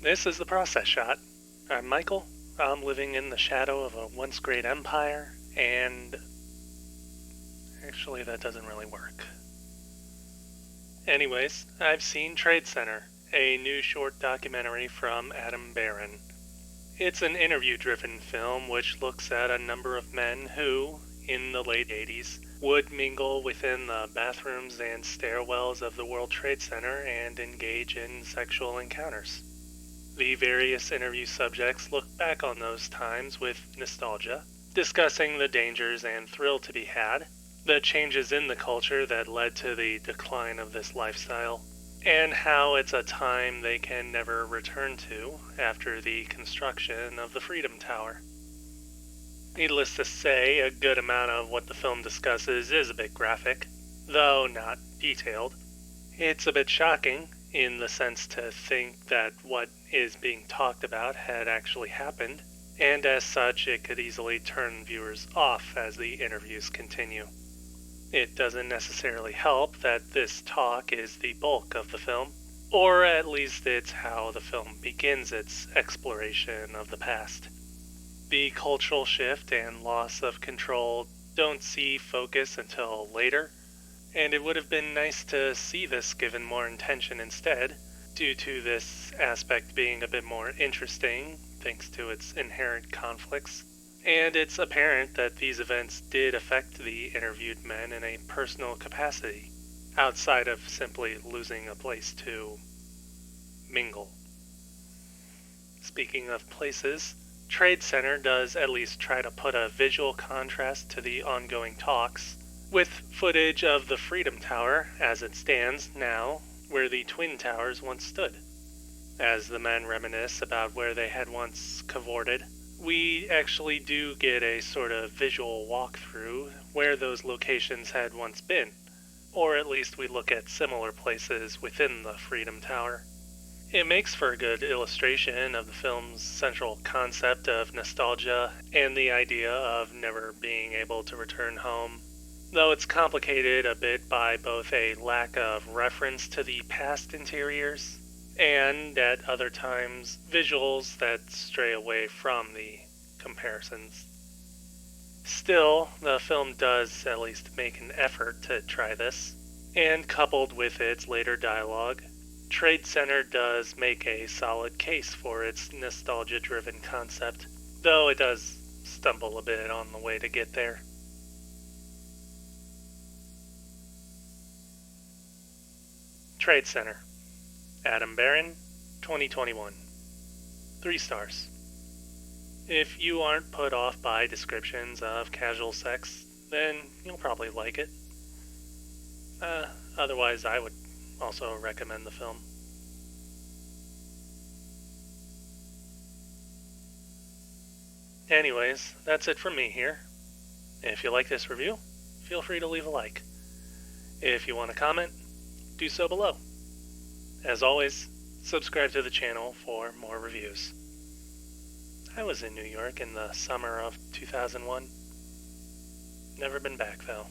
This is the process shot. I'm Michael. I'm living in the shadow of a once great empire, and actually, that doesn't really work. Anyways, I've seen Trade Center, a new short documentary from Adam Baran. It's an interview driven film which looks at a number of men who, in the late 80s, would mingle within the bathrooms and stairwells of the World Trade Center and engage in sexual encounters. The various interview subjects look back on those times with nostalgia, discussing the dangers and thrill to be had, the changes in the culture that led to the decline of this lifestyle, and how it's a time they can never return to after the construction of the Freedom Tower. Needless to say, a good amount of what the film discusses is a bit graphic, though not detailed. It's a bit shocking, in the sense to think that what is being talked about had actually happened, and as such it could easily turn viewers off as the interviews continue. It doesn't necessarily help that this talk is the bulk of the film, or at least it's how the film begins its exploration of the past. The cultural shift and loss of control don't see focus until later, and it would have been nice to see this given more attention instead, due to this aspect being a bit more interesting thanks to its inherent conflicts. And it's apparent that these events did affect the interviewed men in a personal capacity, outside of simply losing a place to mingle. Speaking of places, Trade Center does at least try to put a visual contrast to the ongoing talks, with footage of the Freedom Tower as it stands now, where the Twin Towers once stood. As the men reminisce about where they had once cavorted, we actually do get a sort of visual walkthrough where those locations had once been, or at least we look at similar places within the Freedom Tower. It makes for a good illustration of the film's central concept of nostalgia and the idea of never being able to return home, though it's complicated a bit by both a lack of reference to the past interiors and, at other times, visuals that stray away from the comparisons. Still, the film does at least make an effort to try this, and coupled with its later dialogue, Trade Center does make a solid case for its nostalgia-driven concept, though it does stumble a bit on the way to get there. Trade Center. Adam Baran, 2021. 3 stars. If you aren't put off by descriptions of casual sex, then you'll probably like it. Otherwise, I would also recommend the film. Anyways, that's it from me here. If you like this review, feel free to leave a like. If you want to comment, do so below. As always, subscribe to the channel for more reviews. I was in New York in the summer of 2001. Never been back though.